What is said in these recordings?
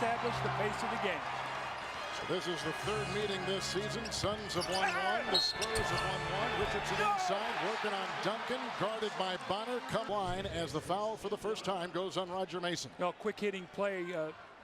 reestablish the pace of the game. So this is the third meeting this season. Suns have won one. The Spurs have won one. Richardson inside, working on Duncan, guarded by Bonner. Come line as the foul for the first time goes on Roger Mason. Well, quick hitting play.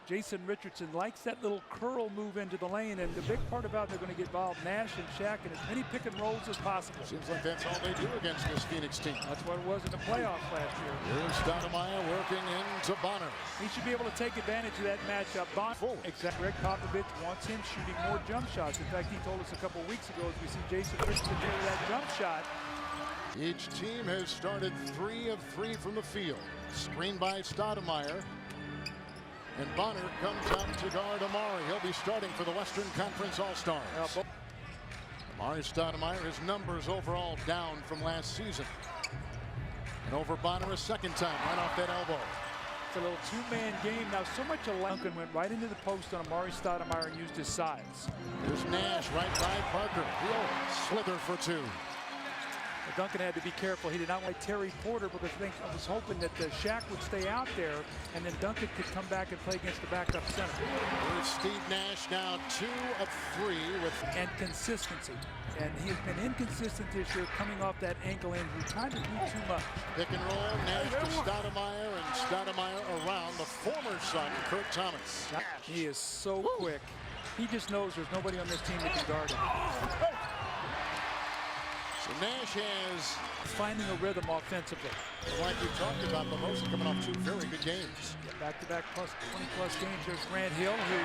Jason Richardson likes that little curl move into the lane, and the big part about they're going to get involved Nash and Shaq in as many pick and rolls as possible. Seems like that's all they do against this Phoenix team. That's what it was in the playoffs last year. Here's Stoudemire working into Bonner. He should be able to take advantage of that matchup. Bonner, exactly. Greg Popovich wants him shooting more jump shots. In fact, he told us a couple weeks ago as we see Jason Richardson do that jump shot. Each team has started 3 of 3 from the field. Screened by Stoudemire. And Bonner comes out to guard Amari. He'll be starting for the Western Conference All-Stars. Amari Stoudemire, his numbers overall down from last season. And over Bonner a second time, right off that elbow. It's a little two-man game. Now, so much of Duncan went right into the post on Amari Stoudemire and used his size. Here's Nash right by Parker. He'll slither for 2. Duncan had to be careful. He did not like Terry Porter because I was hoping that Shaq would stay out there and then Duncan could come back and play against the backup center. Here's Steve Nash now 2 of 3 with and consistency. And he has been inconsistent this year coming off that ankle injury, trying to do too much. Pick and roll, Nash to Stoudemire, and Stoudemire around the former son, Kurt Thomas. He is so quick. He just knows there's nobody on this team that can guard him. So Nash has finding a rhythm offensively. Like we talked about, the most coming off 2 very good games. Back-to-back plus 20-plus games. There's Grant Hill, who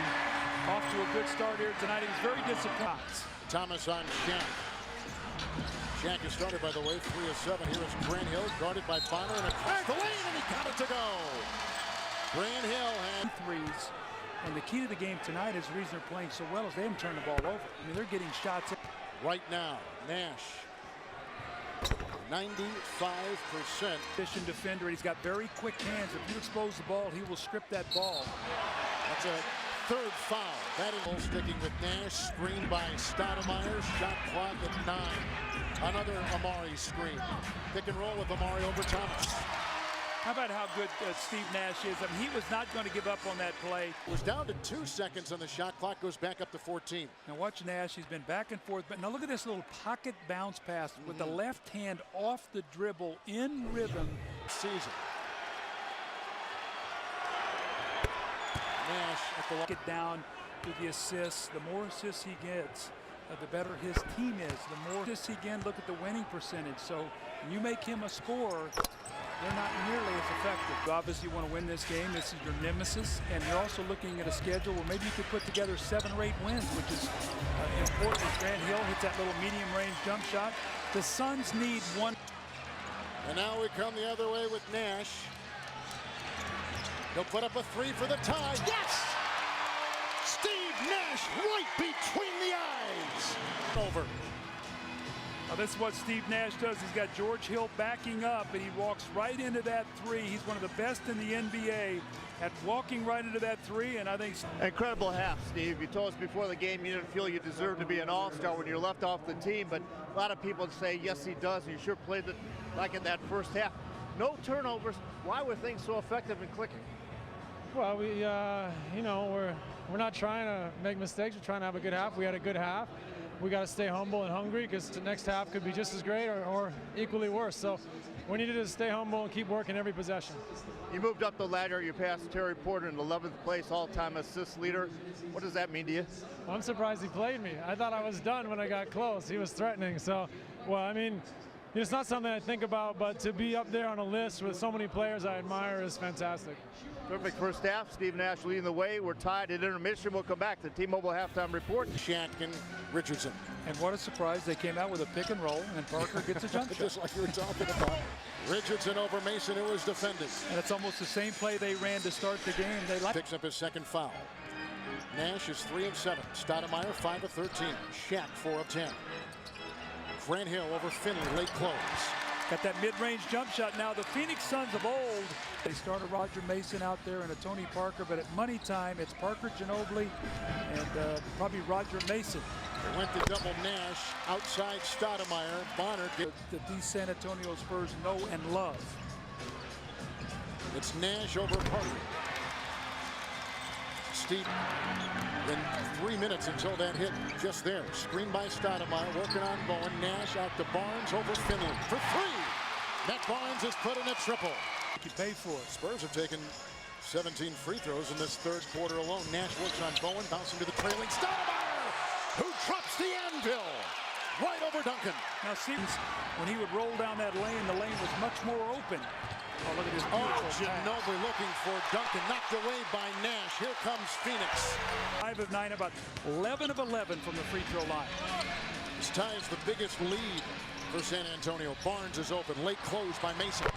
off to a good start here tonight. He was very disappointed. Thomas on Shaq. Shaq is started, by the way, 3 of 7. Here is Grant Hill, guarded by Bonner, and across the lane, and he got it to go. Grant Hill had threes. And the key to the game tonight is the reason they're playing so well is they haven't turned the ball over. I mean, they're getting shots. Right now, Nash. 95%. Efficient defender. He's got very quick hands. If you expose the ball, he will strip that ball. That's a 3rd foul. That is sticking with Nash. Screen by Stoudemire. Shot clock at 9. Another Amari screen. Pick and roll with Amari over Thomas. How about how good Steve Nash is? I mean, he was not going to give up on that play. It was down to 2 seconds on the shot clock, goes back up to 14. Now watch Nash, he's been back and forth, but now look at this little pocket bounce pass with the left hand off the dribble in rhythm. Season. Nash at the get down to the assists. The more assists he gets, the better his team is. The more assists he gets, look at the winning percentage. So when you make him a scorer, they're not nearly as effective. Obviously, you want to win this game. This is your nemesis, and you're also looking at a schedule where maybe you could put together 7 or 8 wins, which is important. Grant Hill hits that little medium-range jump shot. The Suns need 1. And now we come the other way with Nash. He'll put up a 3 for the tie. Yes! Steve Nash right between the eyes. Over. Now this is what Steve Nash does. He's got George Hill backing up, and he walks right into that 3. He's one of the best in the NBA at walking right into that 3, and I think... Incredible half, Steve. You told us before the game you didn't feel you deserved to be an all-star when you're left off the team, but a lot of people say, yes, he does. He sure played it like in that first half. No turnovers. Why were things so effective and clicking? Well, we, you know, we're not trying to make mistakes. We're trying to have a good half. We had a good half. We got to stay humble and hungry because the next half could be just as great or equally worse. So we needed to stay humble and keep working every possession. You moved up the ladder. You passed Terry Porter in 11th place, all-time assist leader. What does that mean to you? Well, I'm surprised he played me. I thought I was done when I got close. He was threatening. So, well, I mean, it's not something I think about, but to be up there on a list with so many players I admire is fantastic. Terrific first half. Steve Nash leading the way. We're tied at intermission. We'll come back to T-Mobile halftime report. Shaq and Richardson. And what a surprise. They came out with a pick and roll, and Parker gets a jump shot. Just like you were talking about. Richardson over Mason, who was defending. And it's almost the same play they ran to start the game. They picks up his 2nd foul. Nash is 3 of 7. Stoudemire 5 of 13. Shaq 4 of 10. Grant Hill over Finley, late close. Got that mid-range jump shot. Now the Phoenix Suns of old, they started Roger Mason out there and a Tony Parker, but at money time, it's Parker Ginobili and probably Roger Mason. They went to double Nash, outside Stoudemire. Bonner that these San Antonio Spurs know and love. It's Nash over Parker. deep in 3 minutes until that hit just there. Screen by Stoudemire, working on Bowen. Nash out to Barnes over Finley for three. Matt Barnes has put in a triple. You pay for it. Spurs have taken 17 free throws in this third quarter alone. Nash works on Bowen, bouncing to the trailing Stoudemire, who drops the anvil right over Duncan. Now, see, when he would roll down that lane, the lane was much more open. Oh, look at this beautiful pass. Ginobili looking for Duncan, knocked away by Nash. Here comes Phoenix. 5 of 9, about 11 of 11 from the free throw line. This ties the biggest lead for San Antonio. Barnes is open, late close by Mason.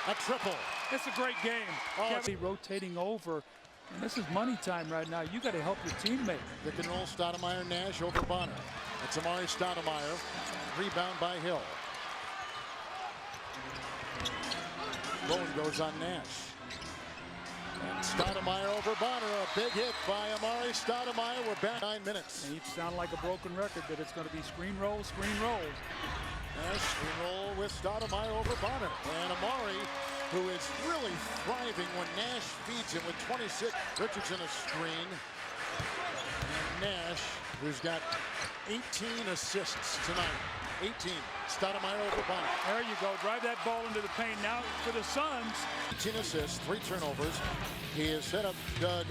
A triple. It's a great game. Kevin rotating over, and this is money time right now. You got to help your teammate. Pick and roll, Stoudemire, Nash over Bonner. It's Amari Stoudemire. Rebound by Hill. Bowen goes on Nash. And Stoudemire over Bonner. A big hit by Amari Stoudemire. We're back 9 minutes. And you sound like a broken record, but it's going to be screen roll, screen roll. Nash, screen roll with Stoudemire over Bonner. And Amari, who is really thriving when Nash feeds him with 26. Richardson a screen. And Nash, who's got 18 assists tonight. 18. Stoudemire over Bonner. There you go. Drive that ball into the paint. Now for the Suns. 18 assists, 3 turnovers. He has set up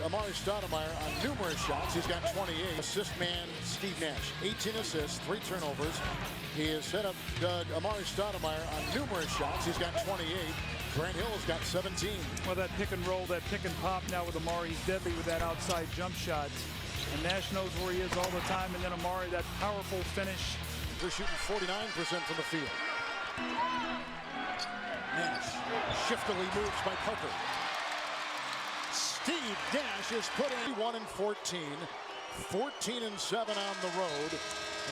Amari Stoudemire on numerous shots. He's got 28. Assist man Steve Nash. 18 assists, 3 turnovers. He has set up Amari Stoudemire on numerous shots. He's got 28. Grant Hill's got 17. Well, that pick and roll, that pick and pop now with Amari. He's deadly with that outside jump shot. And Nash knows where he is all the time. And then Amari, that powerful finish. They're shooting 49% from the field. Nash shiftily moves by Parker. Steve Nash is put in 1 and 14, 14 and 7 on the road.